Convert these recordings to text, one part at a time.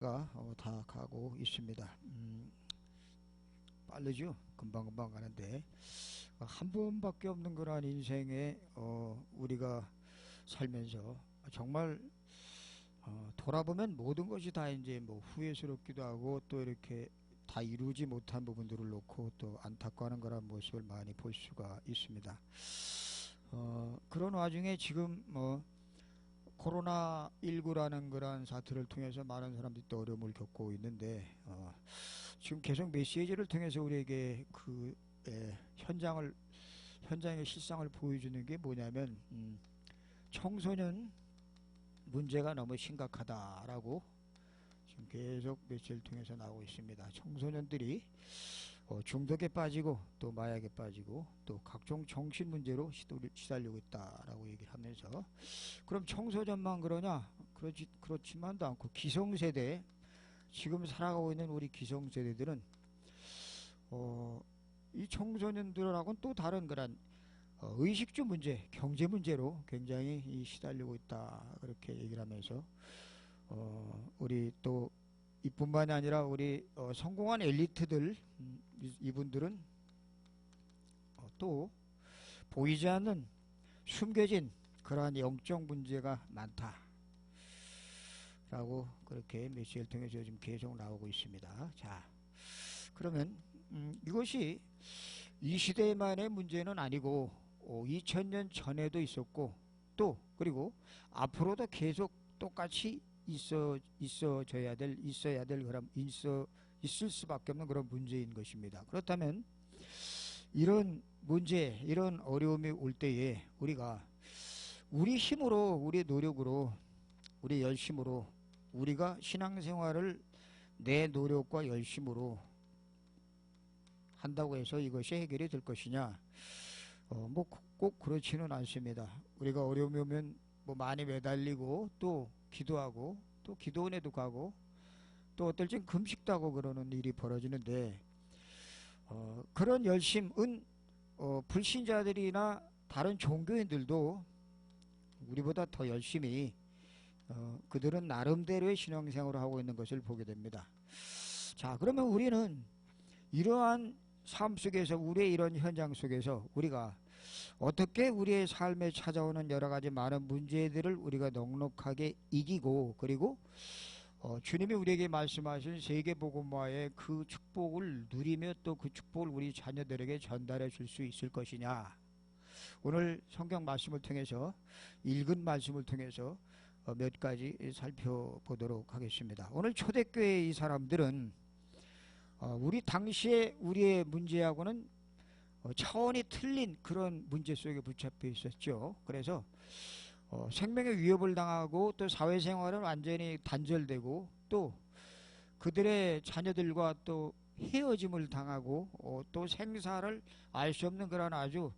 다 가고 있습니다. 빠르죠? 금방금방 가는데 한 번밖에 없는 그러한 인생에 우리가 살면서 정말 돌아보면 모든 것이 다 이제 뭐 후회스럽기도 하고 또 이렇게 다 이루지 못한 부분들을 놓고 또 안타까워하는 그런 모습을 많이 볼 수가 있습니다. 그런 와중에 지금 뭐 코로나19라는 그런 사태를 통해서 많은 사람들이 또 어려움을 겪고 있는데 지금 계속 메시지를 통해서 우리에게 그 현장의 실상을 보여주는 게 뭐냐면 청소년 문제가 너무 심각하다라고 지금 계속 메시지를 통해서 나오고 있습니다. 청소년들이 중독에 빠지고 또 마약에 빠지고 또 각종 정신 문제로 시달리고 있다라고 얘기를 하면서 그럼 청소년만 그러냐? 그렇지만도 않고 기성세대, 지금 살아가고 있는 우리 기성세대들은 이 청소년들하고는 또 다른 그런 의식주 문제, 경제 문제로 굉장히 시달리고 있다, 그렇게 얘기를 하면서 우리 또 이뿐만이 아니라 우리 성공한 엘리트들, 이분들은 또 보이지 않는 숨겨진 그러한 영적 문제가 많다라고 그렇게 메시지를 통해서 요즘 계속 나오고 있습니다. 자, 그러면 이것이 이 시대만의 문제는 아니고 2000년 전에도 있었고 또 그리고 앞으로도 계속 똑같이 있어야 될 그런 있을 수밖에 없는 그런 문제인 것입니다. 그렇다면 이런 문제, 이런 어려움이 올 때에 우리가 우리 힘으로, 우리 노력으로, 우리 열심으로 우리가 신앙생활을 내 노력과 열심으로 한다고 해서 이것이 해결이 될 것이냐? 뭐 꼭 그렇지는 않습니다. 우리가 어려움이 오면 뭐 많이 매달리고 또 기도하고 또 기도원에도 가고 또 어떨 땐 금식도 하고 그러는 일이 벌어지는데 그런 열심은 불신자들이나 다른 종교인들도 우리보다 더 열심히 그들은 나름대로의 신앙생활을 하고 있는 것을 보게 됩니다. 자, 그러면 우리는 이러한 삶 속에서, 우리의 이런 현장 속에서 우리가 어떻게 우리의 삶에 찾아오는 여러 가지 많은 문제들을 우리가 넉넉하게 이기고 그리고 주님이 우리에게 말씀하신 세계복음화의 그 축복을 누리며 또 그 축복을 우리 자녀들에게 전달해 줄 수 있을 것이냐. 오늘 성경 말씀을 통해서, 읽은 말씀을 통해서 몇 가지 살펴보도록 하겠습니다. 오늘 초대교회의 이 사람들은 우리 당시에 우리의 문제하고는 차원이 틀린 그런 문제 속에 붙잡혀 있었죠. 그래서 생명의 위협을 당하고 또 사회생활은 완전히 단절되고 또 그들의 자녀들과 또 헤어짐을 당하고 또 생사를 알 수 없는 그런 아주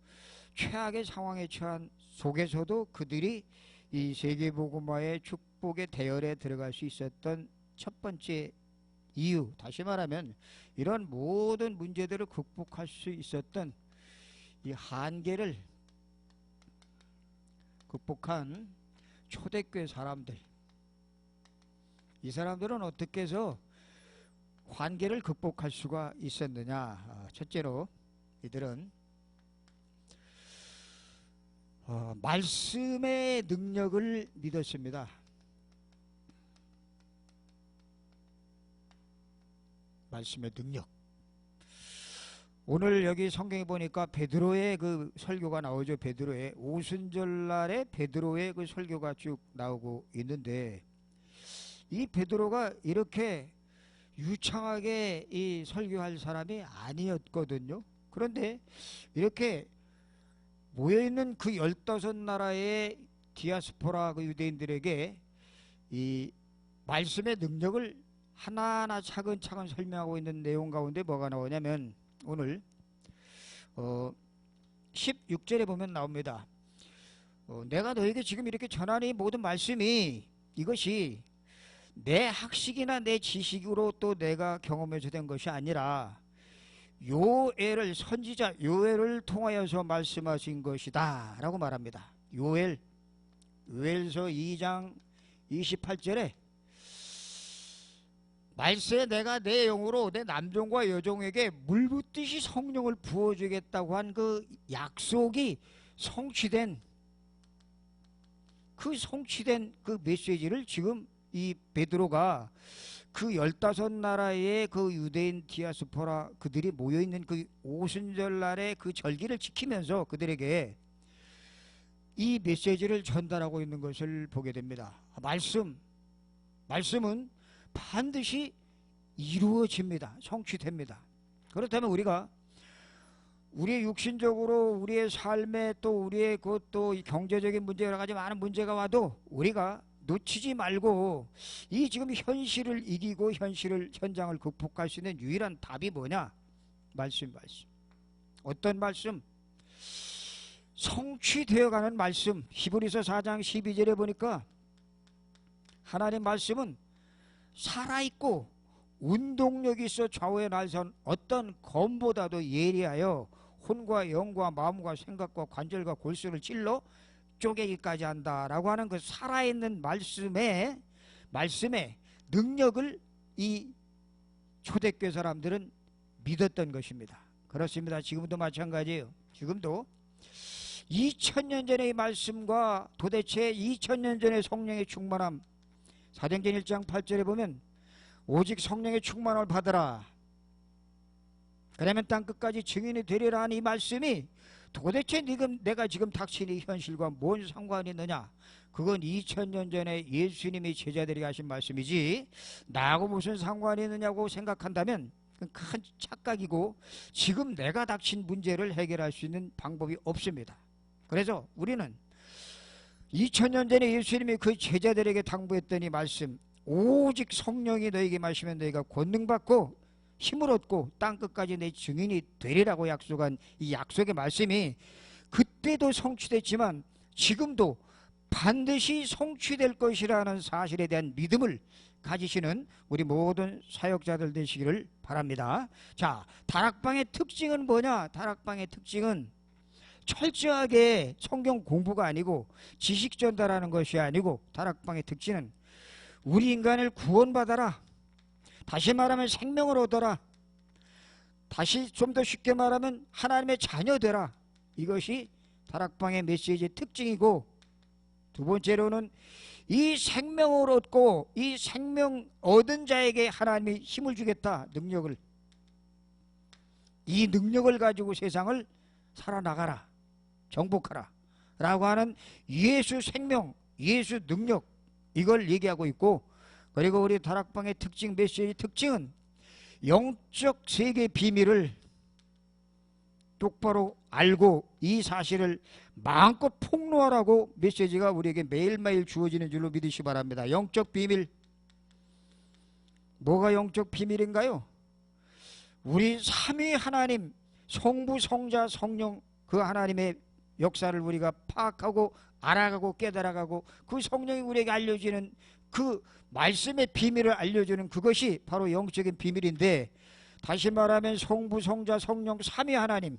최악의 상황에 처한 속에서도 그들이 이 세계복음화의 축복의 대열에 들어갈 수 있었던 첫 번째 이유, 다시 말하면 이런 모든 문제들을 극복할 수 있었던 이 한계를 극복한 초대교회 사람들, 이 사람들은 어떻게 해서 한계를 극복할 수가 있었느냐. 첫째로 이들은 말씀의 능력을 믿었습니다. 말씀의 능력. 오늘 여기 성경에 보니까 베드로의 그 설교가 나오죠. 베드로의 오순절날에 베드로의 그 설교가 쭉 나오고 있는데 이 베드로가 이렇게 유창하게 이 설교할 사람이 아니었거든요. 그런데 이렇게 모여있는 그 15나라의 디아스포라 그 유대인들에게 이 말씀의 능력을 하나하나 차근차근 설명하고 있는 내용 가운데 뭐가 나오냐면 오늘 16절에 보면 나옵니다. 내가 너에게 지금 이렇게 전하는 이 모든 말씀이 이것이 내 학식이나 내 지식으로 또 내가 경험해서 된 것이 아니라 요엘을, 선지자 요엘을 통하여서 말씀하신 것이다 라고 말합니다. 요엘서 2장 28절에 말세에 내가 내 영으로 내 남종과 여종에게 물 붓듯이 성령을 부어주겠다고 한 그 약속이 성취된 그 메시지를 지금 이 베드로가 그 15나라의 그 유대인 디아스포라 그들이 모여있는 그 오순절날의 그 절기를 지키면서 그들에게 이 메시지를 전달하고 있는 것을 보게 됩니다. 말씀은 반드시 이루어집니다. 성취됩니다. 그렇다면 우리가 우리의 육신적으로 우리의 삶에 또 우리의 그것도 경제적인 문제 여러 가지 많은 문제가 와도 우리가 놓치지 말고 이 지금 현실을 이기고 현장을 극복할 수 있는 유일한 답이 뭐냐? 말씀. 어떤 말씀? 성취되어가는 말씀. 히브리서 4장 12절에 보니까 하나님 말씀은 살아있고 운동력이 있어 좌우에 날선 어떤 검보다도 예리하여 혼과 영과 마음과 생각과 관절과 골수를 찔러 쪼개기까지 한다라고 하는 그 살아있는 말씀의 능력을 이 초대교회 사람들은 믿었던 것입니다. 그렇습니다. 지금도 마찬가지예요. 지금도 2000년 전의 이 말씀과 도대체 2000년 전의 성령의 충만함, 사도행전 1장 8절에 보면 오직 성령의 충만을 받으라 그러면 땅 끝까지 증인이 되리라 하는 이 말씀이 도대체 내가 지금 닥친 이 현실과 뭔 상관이 있느냐? 그건 2000년 전에 예수님이 제자들에게 하신 말씀이지 나하고 무슨 상관이 있느냐고 생각한다면 큰 착각이고 지금 내가 닥친 문제를 해결할 수 있는 방법이 없습니다. 그래서 우리는 2000년 전에 예수님이 그 제자들에게 당부했던 이 말씀, 오직 성령이 너에게 마시면 너희가 권능받고 힘을 얻고 땅끝까지 내 증인이 되리라고 약속한 이 약속의 말씀이 그때도 성취됐지만 지금도 반드시 성취될 것이라는 사실에 대한 믿음을 가지시는 우리 모든 사역자들 되시기를 바랍니다. 자, 다락방의 특징은 뭐냐? 다락방의 특징은 철저하게 성경 공부가 아니고 지식 전달하는 것이 아니고 다락방의 특징은 우리 인간을 구원받아라. 다시 말하면 생명을 얻어라. 다시 좀 더 쉽게 말하면 하나님의 자녀 되라. 이것이 다락방의 메시지의 특징이고 두 번째로는 이 생명을 얻고 이 생명 얻은 자에게 하나님이 힘을 주겠다. 능력을. 이 능력을 가지고 세상을 살아나가라. 정복하라. 라고 하는 예수 생명, 예수 능력 이걸 얘기하고 있고 그리고 우리 다락방의 특징 메시지 특징은 영적 세계 비밀을 똑바로 알고 이 사실을 마음껏 폭로하라고 메시지가 우리에게 매일매일 주어지는 줄로 믿으시기 바랍니다. 영적 비밀. 뭐가 영적 비밀인가요? 우리 삼위 하나님 성부 성자 성령 그 하나님의 역사를 우리가 파악하고 알아가고 깨달아가고 그 성령이 우리에게 알려주는 그 말씀의 비밀을 알려주는 그것이 바로 영적인 비밀인데 다시 말하면 성부 성자 성령 삼위 하나님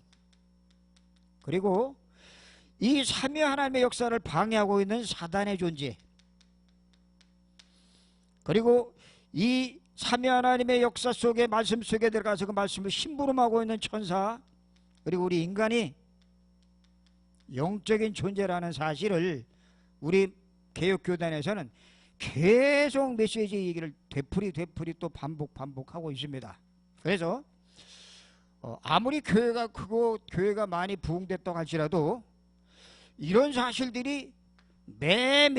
그리고 이 삼위 하나님의 역사를 방해하고 있는 사단의 존재 그리고 이 삼위 하나님의 역사 속에 말씀 속에 들어가서 그 말씀을 심부름하고 있는 천사 그리고 우리 인간이 영적인 존재라는 사실을 우리 개혁교단에서는 계속 메시지 얘기를 되풀이 또 반복하고 있습니다. 그래서 아무리 교회가 크고 교회가 많이 부흥됐다고 할지라도 이런 사실들이 매번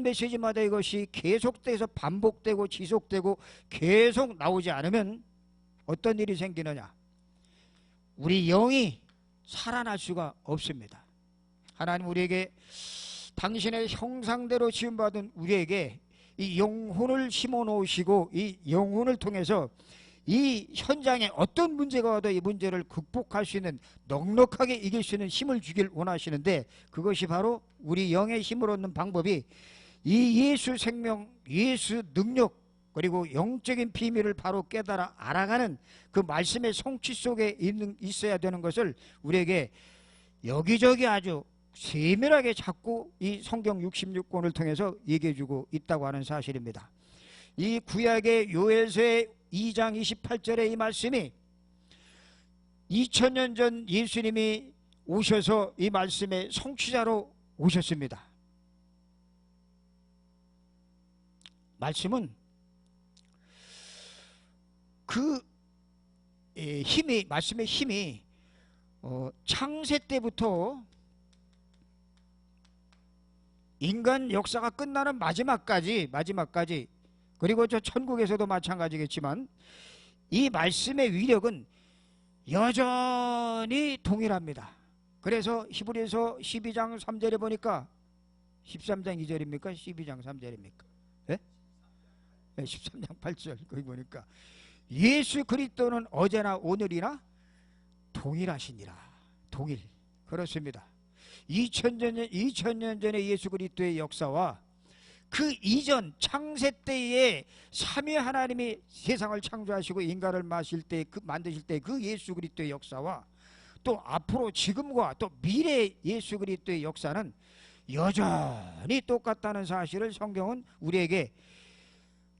메시지마다 이것이 계속돼서 반복되고 지속되고 계속 나오지 않으면 어떤 일이 생기느냐? 우리 영이 살아날 수가 없습니다. 하나님 우리에게 당신의 형상대로 지음받은 우리에게 이 영혼을 심어 놓으시고 이 영혼을 통해서 이 현장에 어떤 문제가 와도 이 문제를 극복할 수 있는 넉넉하게 이길 수 있는 힘을 주길 원하시는데 그것이 바로 우리 영의 힘을 얻는 방법이 이 예수 생명, 예수 능력 그리고 영적인 비밀을 바로 깨달아 알아가는 그 말씀의 성취 속에 있어야 되는 것을 우리에게 여기저기 아주 세밀하게 자꾸 이 성경 66권을 통해서 얘기해주고 있다고 하는 사실입니다. 이 구약의 요엘서의 2장 28절의 이 말씀이 2000년 전 예수님이 오셔서 이 말씀의 성취자로 오셨습니다. 말씀은 그 힘이, 말씀의 힘이 창세 때부터 인간 역사가 끝나는 마지막까지, 그리고 저 천국에서도 마찬가지겠지만 이 말씀의 위력은 여전히 동일합니다. 그래서 히브리서 12장 3절에 보니까 13장 2절입니까? 12장 3절입니까? 네? 네, 13장 8절 거기 보니까 예수 그리스도는 어제나 오늘이나 동일하시니라. 동일. 그렇습니다. 2000년 전의 예수 그리스도의 역사와 그 이전 창세 때에 삼위 하나님이 세상을 창조하시고 인간을 만드실 때 그 예수 그리스도의 역사와 또 앞으로 지금과 또 미래 예수 그리스도의 역사는 여전히 똑같다는 사실을 성경은 우리에게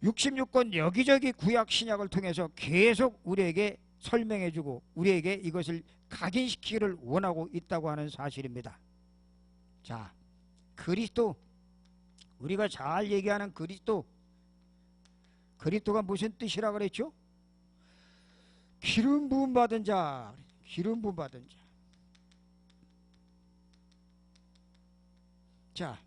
66권 여기저기 구약 신약을 통해서 계속 우리에게 설명해주고 우리에게 이것을 각인시키기를 원하고 있다고 하는 사실입니다. 자, 그리스도, 우리가 잘 얘기하는 그리스도가 무슨 뜻이라 그랬죠? 기름 부음 받은 자, 기름 부음 받은 자. 자,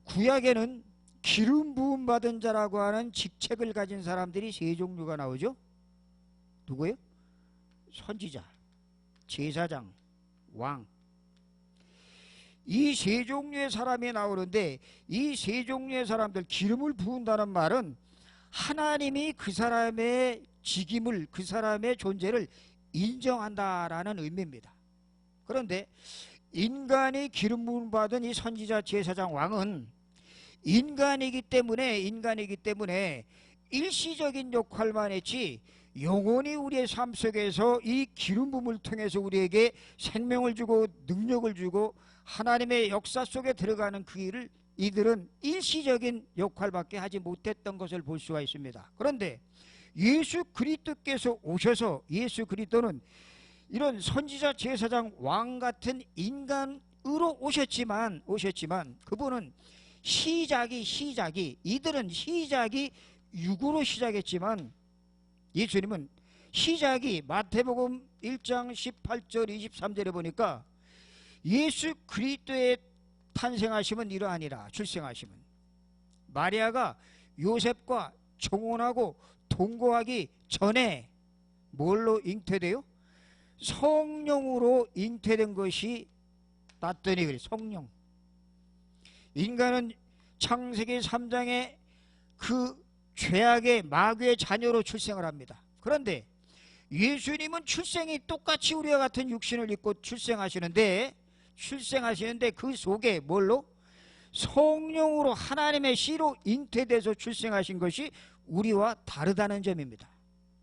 구약에는 기름 부음 받은 자라고 하는 직책을 가진 사람들이 세 종류가 나오죠. 누구예요? 선지자, 제사장, 왕. 이 세 종류의 사람이 나오는데 이 세 종류의 사람들, 기름을 부은다는 말은 하나님이 그 사람의 직임을, 그 사람의 존재를 인정한다라는 의미입니다. 그런데 인간이 기름 부음 받은 이 선지자, 제사장, 왕은 인간이기 때문에 일시적인 역할만 했지 영원히 우리의 삶 속에서 이 기름 부음을 통해서 우리에게 생명을 주고 능력을 주고 하나님의 역사 속에 들어가는 그 일을 이들은 일시적인 역할밖에 하지 못했던 것을 볼 수가 있습니다. 그런데 예수 그리스도께서 오셔서 예수 그리스도는 이런 선지자, 제사장, 왕 같은 인간으로 오셨지만 그분은 이들은 시작이 육으로 시작했지만 예수님은 시작이 마태복음 1장 18절 23절에 보니까 예수 그리스도의 탄생하심은 이러하니라. 출생하심은 마리아가 요셉과 정혼하고 동거하기 전에 뭘로 잉태돼요? 성령으로 잉태된 것이 낫더니 그래. 성령. 인간은 창세기 3장에 그 죄악의 마귀의 자녀로 출생을 합니다. 그런데 예수님은 출생이 똑같이 우리와 같은 육신을 입고 출생하시는데 그 속에 뭘로? 성령으로 하나님의 씨로 잉태돼서 출생하신 것이 우리와 다르다는 점입니다.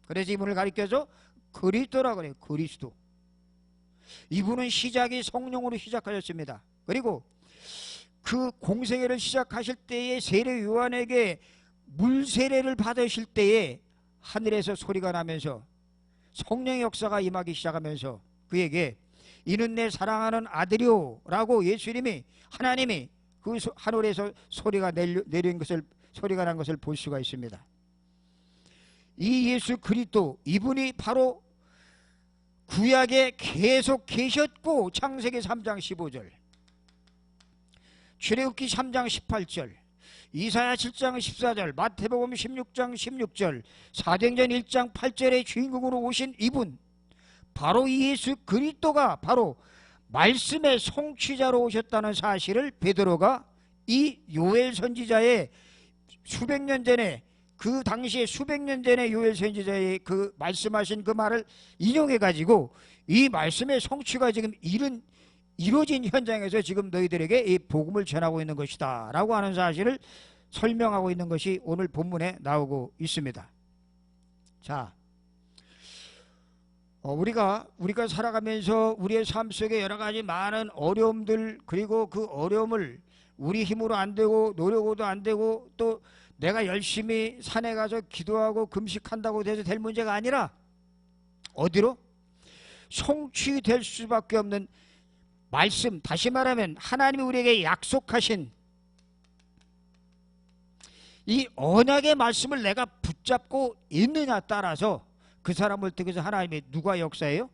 그래서 이분을 가리켜서 그리스도라고 그래요. 그리스도. 이분은 시작이 성령으로 시작하셨습니다. 그리고 그 공생애를 시작하실 때에 세례 요한에게 물 세례를 받으실 때에 하늘에서 소리가 나면서 성령의 역사가 임하기 시작하면서 그에게 이는 내 사랑하는 아들이오 라고 하나님이 그 하늘에서 소리가 난 것을 볼 수가 있습니다. 이 예수 그리스도, 이분이 바로 구약에 계속 계셨고 창세기 3장 15절, 출애굽기 3장 18절, 이사야 7장 14절, 마태복음 16장 16절, 사도행전 1장 8절의 주인공으로 오신 이분, 바로 이 예수 그리스도가 바로 말씀의 성취자로 오셨다는 사실을 베드로가 이 요엘 선지자의 수백 년 전에, 그 당시에 수백 년 전에 요엘 선지자의 그 말씀하신 그 말을 인용해 가지고 이 말씀의 성취가 지금 이루어진 현장에서 지금 너희들에게 이 복음을 전하고 있는 것이다 라고 하는 사실을 설명하고 있는 것이 오늘 본문에 나오고 있습니다. 자, 우리가 살아가면서 우리의 삶 속에 여러 가지 많은 어려움들, 그리고 그 어려움을 우리 힘으로 안 되고 노력으로도 안 되고 또 내가 열심히 산에 가서 기도하고 금식한다고 해서 될 문제가 아니라 어디로? 성취될 수밖에 없는 말씀, 다시 말하면 하나님이 우리에게 약속하신 이 언약의 말씀을 내가 붙잡고 있느냐 따라서 그 사람을 통해서 하나님이 누가 역사해요?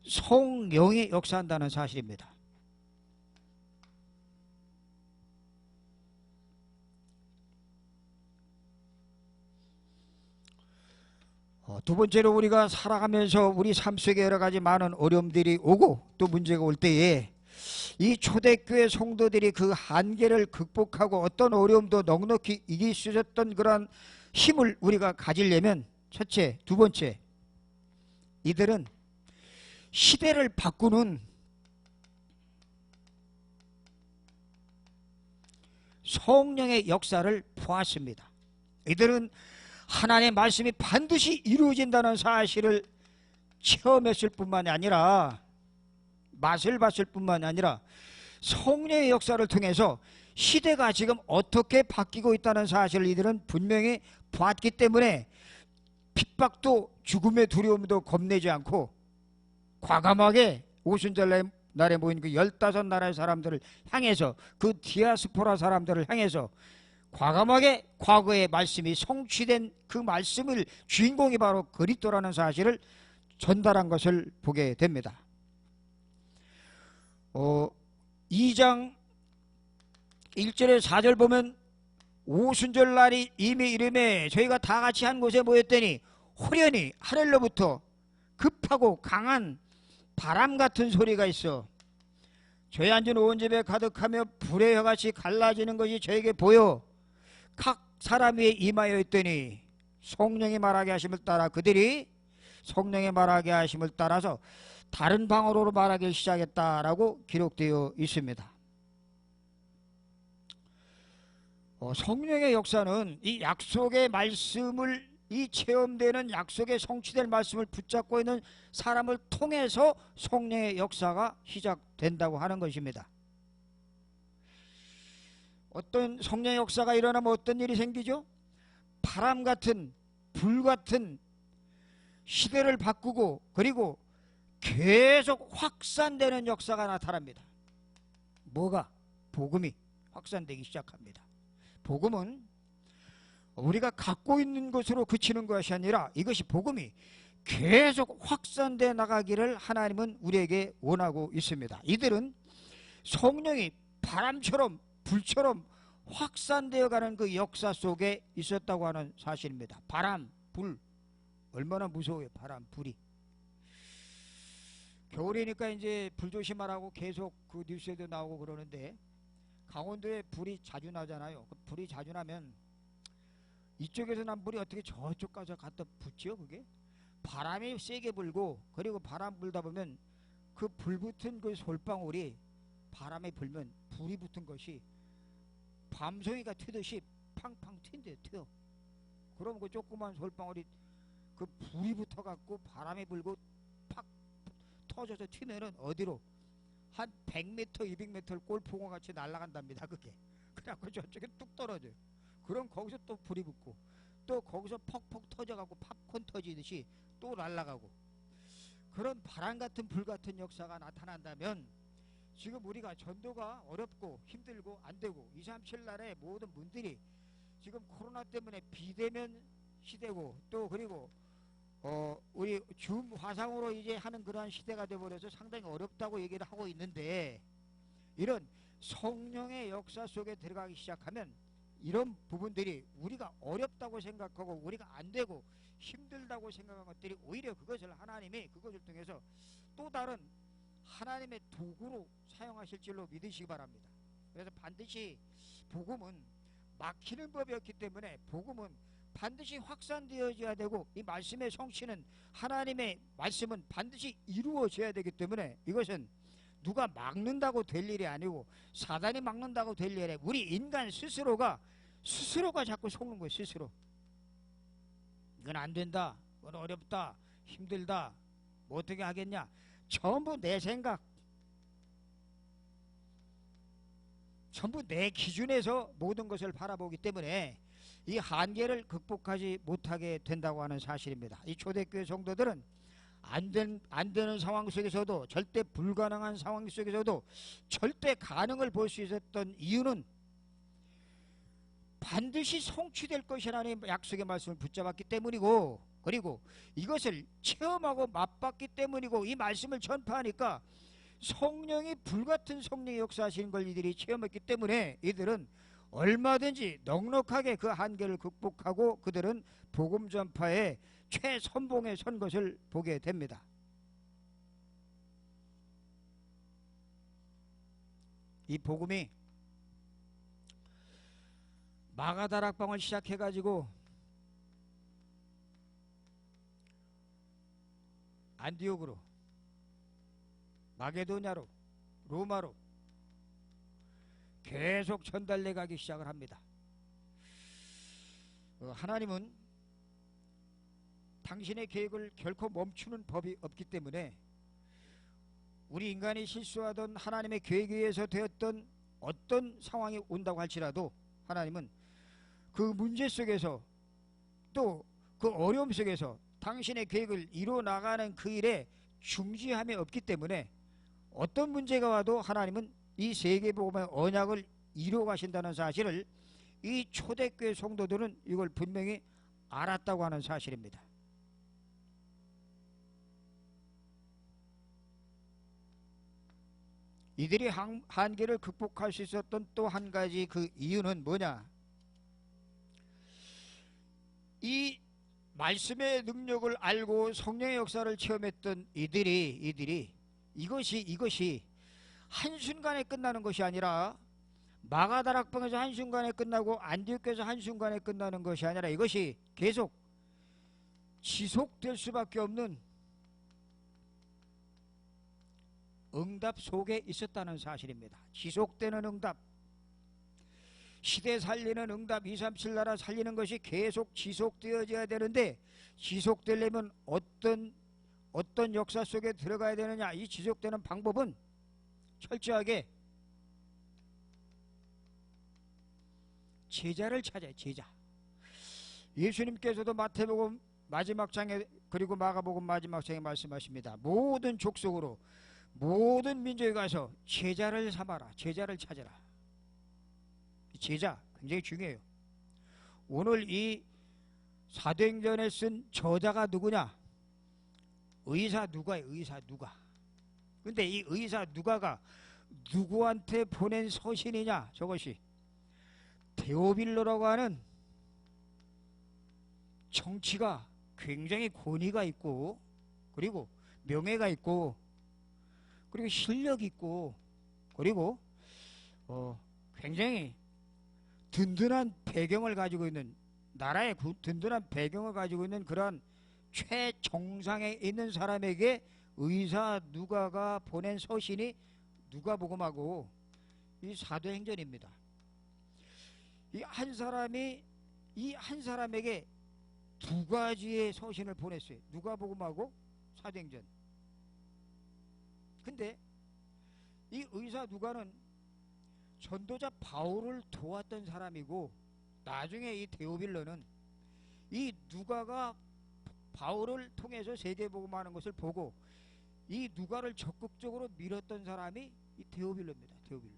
성령이 역사한다는 사실입니다. 두 번째로 우리가 살아가면서 우리 삶 속에 여러 가지 많은 어려움들이 오고 또 문제가 올 때에 이 초대교회 성도들이 그 한계를 극복하고 어떤 어려움도 넉넉히 이길 수 있었던 그런 힘을 우리가 가지려면 첫째, 두 번째, 이들은 시대를 바꾸는 성령의 역사를 보았습니다. 이들은 하나님의 말씀이 반드시 이루어진다는 사실을 체험했을 뿐만이 아니라 맛을 봤을 뿐만이 아니라 성령의 역사를 통해서 시대가 지금 어떻게 바뀌고 있다는 사실을 이들은 분명히 봤기 때문에 핍박도 죽음의 두려움도 겁내지 않고 과감하게 오순절날에 모인 그 15나라의 사람들을 향해서 그 디아스포라 사람들을 향해서 과감하게 과거의 말씀이 성취된 그 말씀을 주인공이 바로 그리스도라는 사실을 전달한 것을 보게 됩니다. 2장 1절에 4절 보면 오순절날이 이미 이름에 저희가 다 같이 한 곳에 모였더니 호련히 하늘로부터 급하고 강한 바람 같은 소리가 있어 저희 앉은 온 집에 가득하며 불의 혀같이 갈라지는 것이 저에게 보여 각 사람 위에 임하여 있더니 성령이 말하게 하심을 따라 그들이 성령이 말하게 하심을 따라서 다른 방언으로 말하기 시작했다라고 기록되어 있습니다. 성령의 역사는 이 약속의 말씀을 이 체험되는 약속의 성취될 말씀을 붙잡고 있는 사람을 통해서 성령의 역사가 시작된다고 하는 것입니다. 어떤 성령의 역사가 일어나면 어떤 일이 생기죠? 바람 같은 불 같은 시대를 바꾸고 그리고 계속 확산되는 역사가 나타납니다. 뭐가? 복음이 확산되기 시작합니다. 복음은 우리가 갖고 있는 것으로 그치는 것이 아니라 이것이 복음이 계속 확산되어 나가기를 하나님은 우리에게 원하고 있습니다. 이들은 성령이 바람처럼 불처럼 확산되어 가는 그 역사 속에 있었다고 하는 사실입니다. 바람, 불 얼마나 무서워요. 바람, 불이. 겨울이니까 이제 불 조심하라고 계속 그 뉴스에도 나오고 그러는데 강원도에 불이 자주 나잖아요. 그 불이 자주 나면 이쪽에서 난 불이 어떻게 저쪽 가서 갖다 붙죠? 그게 바람이 세게 불고 그리고 바람 불다 보면 그 불 붙은 그 솔방울이 바람에 불면 불이 붙은 것이 밤송이가 튀듯이 팡팡 튄대요. 튀어. 그럼 그 조그만 솔방울이 그 불이 붙어갖고 바람에 불고 팍 터져서 튀면은 어디로 한 100m, 200m를 골프공 같이 날아간답니다. 그게. 그래갖고 저쪽에 뚝 떨어져요. 그럼 거기서 또 불이 붙고 또 거기서 퍽퍽 터져갖고 팝콘 터지듯이 또 날아가고 그런 바람 같은 불 같은 역사가 나타난다면 지금 우리가 전도가 어렵고 힘들고 안되고 2, 3, 7 날에 모든 분들이 지금 코로나 때문에 비대면 시대고 또 그리고 우리 줌 화상으로 이제 하는 그러한 시대가 되어버려서 상당히 어렵다고 얘기를 하고 있는데 이런 성령의 역사 속에 들어가기 시작하면 이런 부분들이 우리가 어렵다고 생각하고 우리가 안되고 힘들다고 생각한 것들이 오히려 그것을 하나님이 그것을 통해서 또 다른 하나님의 도구로 사용하실 줄로 믿으시기 바랍니다. 그래서 반드시 복음은 막히는 법이 없기 때문에 복음은 반드시 확산되어져야 되고 이 말씀의 성취는 하나님의 말씀은 반드시 이루어져야 되기 때문에 이것은 누가 막는다고 될 일이 아니고 사단이 막는다고 될 일이 아니고 우리 인간 스스로가 자꾸 속는 거예요. 스스로. 이건 안 된다. 이건 어렵다. 힘들다. 뭐 어떻게 하겠냐. 전부 내 생각, 전부 내 기준에서 모든 것을 바라보기 때문에 이 한계를 극복하지 못하게 된다고 하는 사실입니다. 이 초대교회 성도들은 안 되는 상황 속에서도, 절대 불가능한 상황 속에서도 절대 가능을 볼 수 있었던 이유는 반드시 성취될 것이라는 약속의 말씀을 붙잡았기 때문이고, 그리고 이것을 체험하고 맛봤기 때문이고, 이 말씀을 전파하니까 성령이 불같은 성령의 역사하시는 걸 이들이 체험했기 때문에 이들은 얼마든지 넉넉하게 그 한계를 극복하고 그들은 복음 전파에 최선봉에 선 것을 보게 됩니다. 이 복음이 마가다락방을 시작해가지고 안디옥으로, 마게도냐로, 로마로 계속 전달돼 가기 시작을 합니다. 하나님은 당신의 계획을 결코 멈추는 법이 없기 때문에 우리 인간이 실수하던 하나님의 계획에 의해서 되었던 어떤 상황이 온다고 할지라도 하나님은 그 문제 속에서 또 그 어려움 속에서 당신의 계획을 이루어 나가는 그 일에 중지함이 없기 때문에 어떤 문제가 와도 하나님은 이 세계복음의 언약을 이루어 가신다는 사실을 이 초대교회 성도들은 이걸 분명히 알았다고 하는 사실입니다. 이들이 한계를 극복할 수 있었던 또 한 가지 그 이유는 뭐냐? 이 말씀의 능력을 알고 성령의 역사를 체험했던 이들이 이것이 한순간에 끝나는 것이 아니라 마가다락방에서 한순간에 끝나고 안디옥에서 한순간에 끝나는 것이 아니라 이것이 계속 지속될 수밖에 없는 응답 속에 있었다는 사실입니다. 지속되는 응답, 시대 살리는 응답, 237 나라 살리는 것이 계속 지속되어져야 되는데, 지속되려면 어떤 역사 속에 들어가야 되느냐? 이 지속되는 방법은 철저하게 제자를 찾아요. 제자. 예수님께서도 마태복음 마지막 장에 그리고 마가복음 마지막 장에 말씀하십니다. 모든 족속으로 모든 민족에 가서 제자를 삼아라. 제자를 찾아라. 제자 굉장히 중요해요. 오늘 이 사도행전에 쓴 저자가 누구냐? 의사 누가예요. 의사 누가. 근데 이 의사 누가가 누구한테 보낸 서신이냐? 저것이 데오빌로라고 하는 정치가 굉장히 권위가 있고, 그리고 명예가 있고, 그리고 실력이 있고, 그리고 굉장히 든든한 배경을 가지고 있는, 나라의 든든한 배경을 가지고 있는 그러한 최정상에 있는 사람에게 의사 누가가 보낸 서신이 누가복음하고 이 사도행전입니다. 이 한 사람에게 두 가지의 서신을 보냈어요. 누가복음하고 사도행전. 근데 이 의사 누가는 전도자 바울을 도왔던 사람이고, 나중에 이 데오빌로는 이 누가가 바울을 통해서 세계복음하는 것을 보고 이 누가를 적극적으로 밀었던 사람이 이 데오빌로입니다. 데오빌로.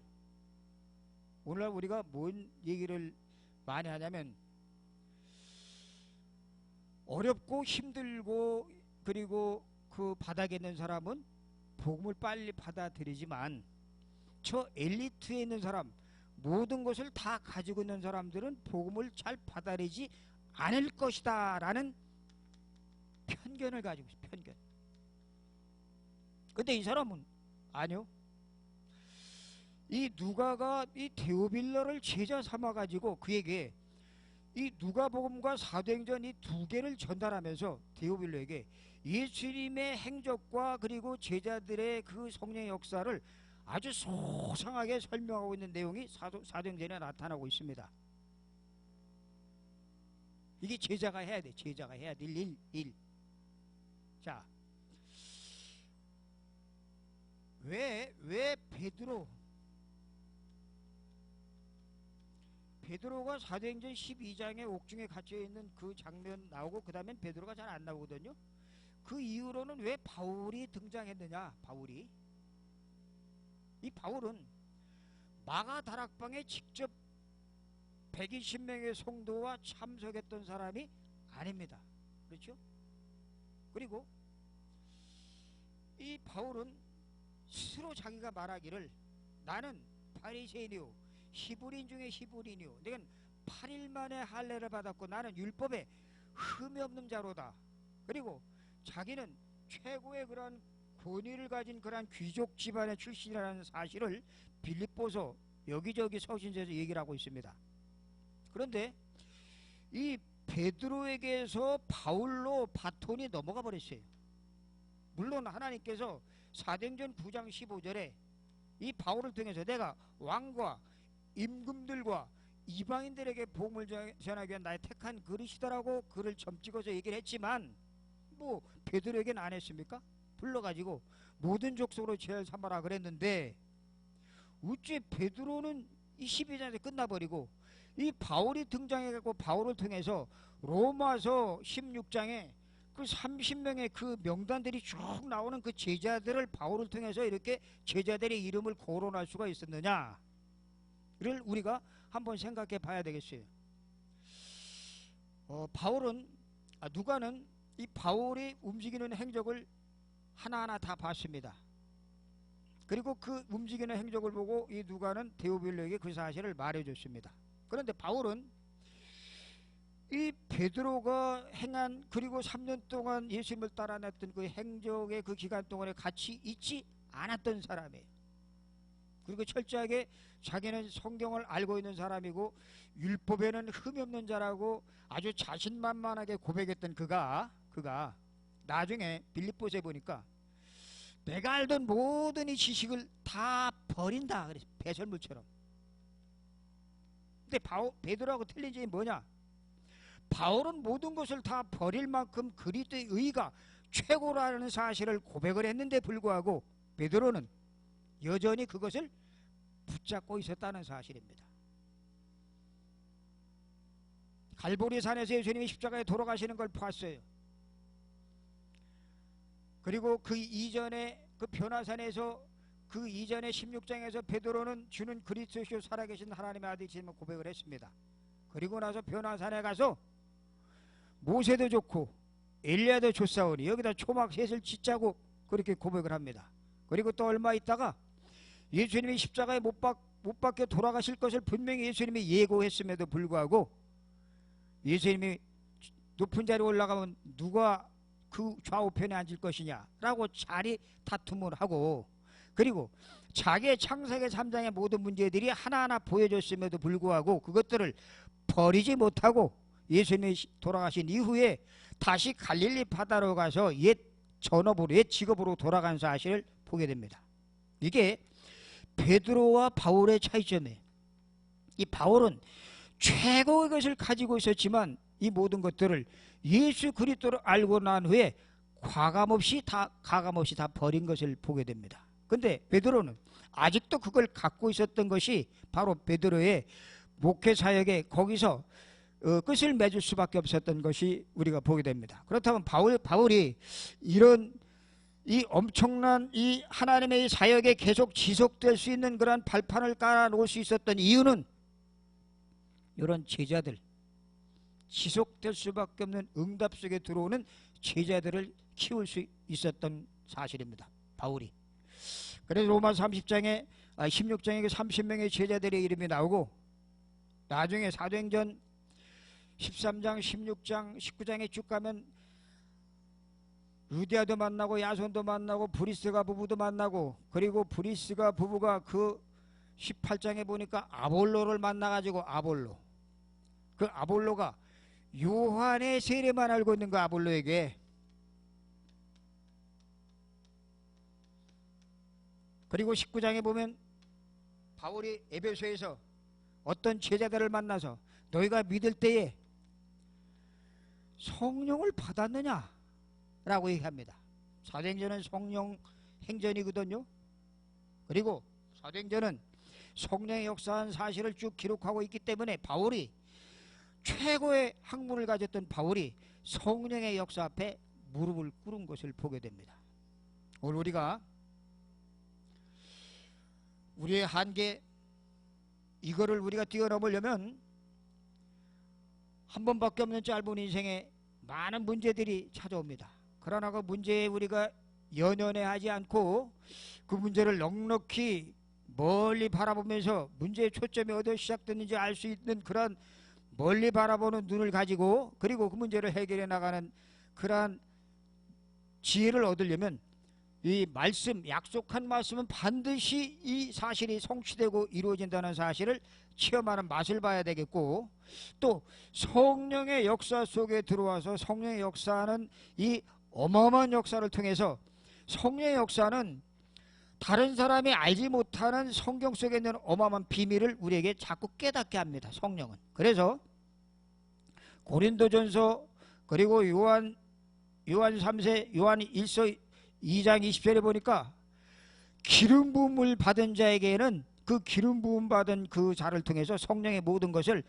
오늘날 우리가 뭔 얘기를 많이 하냐면, 어렵고 힘들고 그리고 그 바닥에 있는 사람은 복음을 빨리 받아들이지만, 저 엘리트에 있는 사람, 모든 것을 다 가지고 있는 사람들은 복음을 잘 받아들이지 않을 것이다 라는 편견을 가지고 있어요. 편견. 근데 이 사람은 아니요. 이 누가가 이 데오빌로를 제자 삼아 가지고 그에게 이 누가복음과 사도행전 이 두 개를 전달하면서 데오빌로에게 예수님의 행적과 그리고 제자들의 그 성령의 역사를 아주 소상하게 설명하고 있는 내용이 사도행전에 나타나고 있습니다. 이게 제자가 해야 돼. 제자가 해야 될 일. 자, 왜 베드로가 사도행전 12장에 옥중에 갇혀 있는 그 장면 나오고 그 다음엔 베드로가 잘 안 나오거든요. 그 이후로는 왜 바울이 등장했느냐? 이 바울은 마가 다락방에 직접 120명의 성도와 참석했던 사람이 아닙니다. 그렇죠? 그리고 이 바울은 스스로 자기가 말하기를 나는 바리새인이요 히브리인 중에 히브리인이요 내가 8일 만에 할례를 받았고 나는 율법에 흠이 없는 자로다. 그리고 자기는 최고의 그런 권위를 가진 그런 귀족 집안의 출신이라는 사실을 빌립보서 여기저기 서신서에서 얘기를 하고 있습니다. 그런데 이 베드로에게서 바울로 바톤이 넘어가 버렸어요. 물론 하나님께서 사도행전 9장 15절에 이 바울을 통해서 내가 왕과 임금들과 이방인들에게 복음을 전하기 위한 나의 택한 그릇이다라고 글을 점찍어서 얘기를 했지만 뭐 베드로에게는 안 했습니까? 불러가지고 모든 족속으로 제일 삼아라 그랬는데 어째 베드로는 이 12장에서 끝나버리고 이 바울이 등장해갖고 바울을 통해서 로마서 16장에 그 30명의 그 명단들이 쭉 나오는 그 제자들을 바울을 통해서 이렇게 제자들의 이름을 거론할 수가 있었느냐를 우리가 한번 생각해 봐야 되겠어요. 누가는 이 바울이 움직이는 행적을 하나하나 다 봤습니다. 그리고 그 움직이는 행적을 보고 이 누가는 데오빌로에게 그 사실을 말해줬습니다. 그런데 바울은 이 베드로가 행한 그리고 3년 동안 예수님을 따라냈던 그 행적의 그 기간 동안에 같이 있지 않았던 사람이에요. 그리고 철저하게 자기는 성경을 알고 있는 사람이고 율법에는 흠이 없는 자라고 아주 자신만만하게 고백했던 그가 나중에 빌립보서에 보니까 내가 알던 모든 이 지식을 다 버린다 그랬어요. 배설물처럼. 근데 베드로하고 틀린 점이 뭐냐? 바울은 모든 것을 다 버릴 만큼 그리스도의 의가 최고라는 사실을 고백을 했는데 불구하고 베드로는 여전히 그것을 붙잡고 있었다는 사실입니다. 갈보리 산에서 예수님이 십자가에 돌아가시는 걸 봤어요. 그리고 그 이전에 그 변화산에서 그 이전에 16장에서 베드로는 주는 그리스도시요 살아계신 하나님의 아들이심을 고백을 했습니다. 그리고 나서 변화산에 가서 모세도 좋고 엘리야도 좋사오니 여기다 초막 셋을 짓자고 그렇게 고백을 합니다. 그리고 또 얼마 있다가 예수님이 십자가에 못 박혀 돌아가실 것을 분명히 예수님이 예고했음에도 불구하고 예수님이 높은 자리에 올라가면 누가 그 좌우편에 앉을 것이냐 라고 자리 다툼을 하고 그리고 자기의 창세기 3장의 모든 문제들이 하나하나 보여줬음에도 불구하고 그것들을 버리지 못하고 예수님이 돌아가신 이후에 다시 갈릴리 바다로 가서 옛 전업으로 옛 직업으로 돌아간 사실을 보게 됩니다. 이게 베드로와 바울의 차이점이에요. 이 바울은 최고의 것을 가지고 있었지만 이 모든 것들을 예수 그리스도를 알고 난 후에 가감없이 다 버린 것을 보게 됩니다. 근데 베드로는 아직도 그걸 갖고 있었던 것이 바로 베드로의 목회 사역에 거기서 끝을 맺을 수밖에 없었던 것이 우리가 보게 됩니다. 그렇다면 바울이 이런 이 엄청난 이 하나님의 사역에 계속 지속될 수 있는 그런 발판을 깔아놓을 수 있었던 이유는 이런 제자들, 지속될 수밖에 없는 응답 속에 들어오는 제자들을 키울 수 있었던 사실입니다. 바울이. 그래서 로마 16장에 30명의 제자들의 이름이 나오고 나중에 사도행전 13장, 16장, 19장에 쭉 가면 루디아도 만나고 야손도 만나고 브리스가 부부도 만나고 그리고 브리스가 부부가 그 18장에 보니까 아볼로를 만나가지고 그 아볼로가 요한의 세례만 알고 있는 그 아볼로에게 그리고 19장에 보면 바울이 에베소에서 어떤 제자들을 만나서 너희가 믿을 때에 성령을 받았느냐 라고 얘기합니다. 사도행전은 성령 행전이거든요. 그리고 사도행전은 성령의 역사한 사실을 쭉 기록하고 있기 때문에 바울이 최고의 학문을 가졌던 바울이 성령의 역사 앞에 무릎을 꿇은 것을 보게 됩니다. 오늘 우리가 우리의 한계 이거를 우리가 뛰어넘으려면 한 번밖에 없는 짧은 인생에 많은 문제들이 찾아옵니다. 그러나 그 문제에 우리가 연연해하지 않고 그 문제를 넉넉히 멀리 바라보면서 문제의 초점이 어디서 시작됐는지 알 수 있는 그런 멀리 바라보는 눈을 가지고 그리고 그 문제를 해결해 나가는 그러한 지혜를 얻으려면 이 말씀, 약속한 말씀은 반드시 이 사실이 성취되고 이루어진다는 사실을 체험하는 맛을 봐야 되겠고, 또 성령의 역사 속에 들어와서 성령의 역사는 이 어마어마한 역사를 통해서 성령의 역사는 다른 사람이 알지 못하는 성경 속에 있는 어마어마한 비밀을 우리에게 자꾸 깨닫게 합니다. 성령은. 그래서 고린도전서 그리고 요한 3세, 요한 1서 2장 20절에 보니까 기름 부음을 받은 자에게는 그 기름 부음 받은 그 자를 통해서 성령의 모든 것을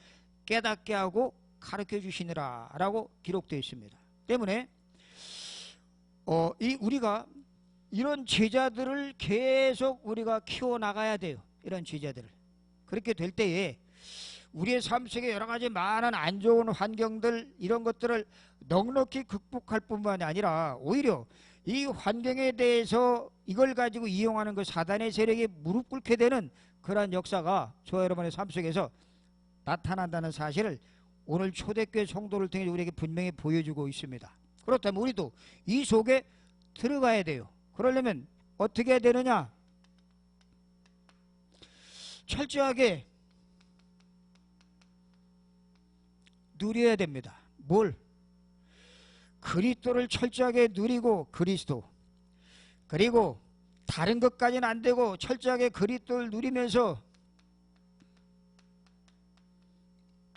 깨닫게 하고 가르쳐 주시느라 라고 기록되어 있습니다. 때문에 우리가 이런 제자들을 계속 우리가 키워나가야 돼요. 이런 제자들을. 그렇게 될 때에 우리의 삶 속에 여러 가지 많은 안 좋은 환경들 이런 것들을 넉넉히 극복할 뿐만이 아니라 오히려 이 환경에 대해서 이걸 가지고 이용하는 그 사단의 세력에 무릎 꿇게 되는 그러한 역사가 저와 여러분의 삶 속에서 나타난다는 사실을 오늘 초대교회 성도를 통해 우리에게 분명히 보여주고 있습니다. 그렇다면 우리도 이 속에 들어가야 돼요. 그러려면 어떻게 해야 되느냐? 철저하게 누려야 됩니다. 뭘? 그리스도를 철저하게 누리고 그리스도, 그리고 다른 것까지는 안 되고 철저하게 그리스도를 누리면서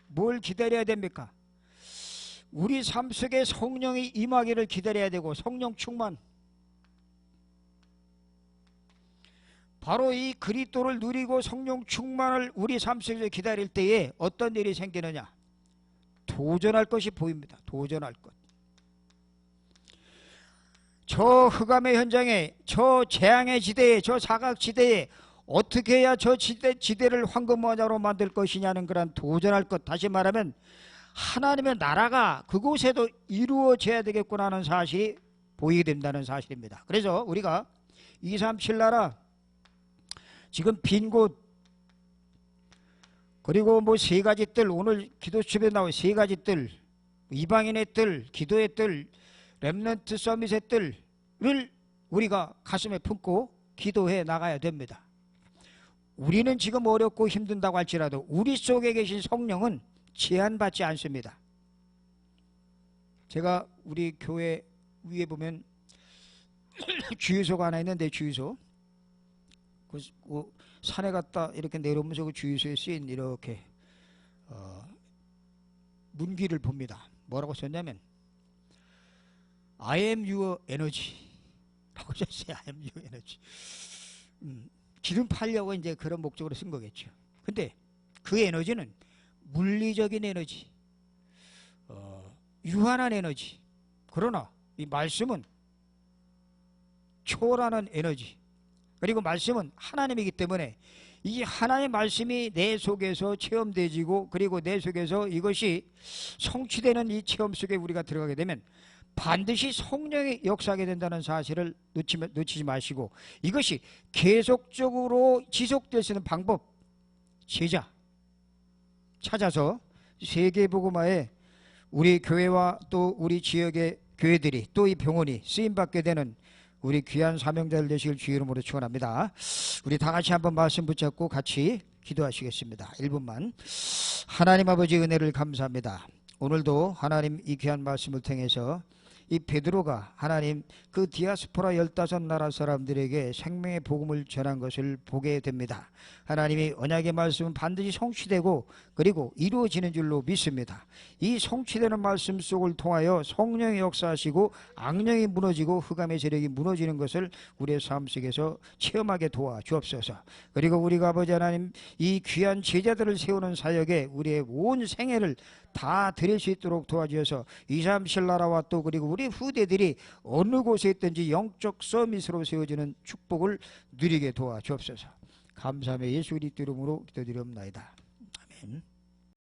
뭘 기다려야 됩니까? 우리 삶 속에 성령이 임하기를 기다려야 되고 성령 충만, 바로 이 그리스도를 누리고 성령 충만을 우리 삶 속에서 기다릴 때에 어떤 일이 생기느냐? 도전할 것이 보입니다. 도전할 것. 저 흑암의 현장에, 저 재앙의 지대에, 저 사각지대에 어떻게 해야 저 지대를 황금모자로 만들 것이냐는 그런 도전할 것. 다시 말하면 하나님의 나라가 그곳에도 이루어져야 되겠구나 하는 사실이 보이게 된다는 사실입니다. 그래서 우리가 237 나라 지금 빈 곳, 그리고 뭐 세 가지 뜰, 오늘 기도집에 나온 세 가지 뜰, 이방인의 뜰, 기도의 뜰, 렘넌트 서밋의 뜰을 우리가 가슴에 품고 기도해 나가야 됩니다. 우리는 지금 어렵고 힘든다고 할지라도 우리 속에 계신 성령은 제한받지 않습니다. 제가 우리 교회 위에 보면 주유소가 하나 있는데, 주유소 그 산에 갔다 이렇게 내려오면서 그 주유소에 쓰인 이렇게 문기를 봅니다. 뭐라고 썼냐면 I am your energy 라고 썼어요. I am your energy. 기름 팔려고 이제 그런 목적으로 쓴 거겠죠. 근데 그 에너지는 물리적인 에너지, 유한한 에너지. 그러나 이 말씀은 초월하는 에너지, 그리고 말씀은 하나님이기 때문에 이 하나님의 말씀이 내 속에서 체험되지고 그리고 내 속에서 이것이 성취되는 이 체험 속에 우리가 들어가게 되면 반드시 성령이 역사하게 된다는 사실을 놓치지 마시고, 이것이 계속적으로 지속될 수 있는 방법, 제자 찾아서 세계복음화에 우리 교회와 또 우리 지역의 교회들이 또 이 병원이 쓰임받게 되는 우리 귀한 사명자들 되시길 주의 이름으로 축원합니다. 우리 다 같이 한번 말씀 붙잡고 같이 기도하시겠습니다. 1분만. 하나님 아버지 은혜를 감사합니다. 오늘도 하나님 이 귀한 말씀을 통해서 이 베드로가 하나님 그 디아스포라 15나라 사람들에게 생명의 복음을 전한 것을 보게 됩니다. 하나님이 언약의 말씀은 반드시 성취되고 그리고 이루어지는 줄로 믿습니다. 이 성취되는 말씀 속을 통하여 성령이 역사하시고 악령이 무너지고 흑암의 세력이 무너지는 것을 우리의 삶 속에서 체험하게 도와주옵소서. 그리고 우리가 아버지 하나님 이 귀한 제자들을 세우는 사역에 우리의 온 생애를 다 드릴 수 있도록 도와주셔서 237 나라와 또 그리고 우리 후대들이 어느 곳에 있든지 영적 서밋으로 세워지는 축복을 누리게 도와주옵소서. 감사하며 예수 그리스도 이름으로 기도드리옵나이다. 아멘.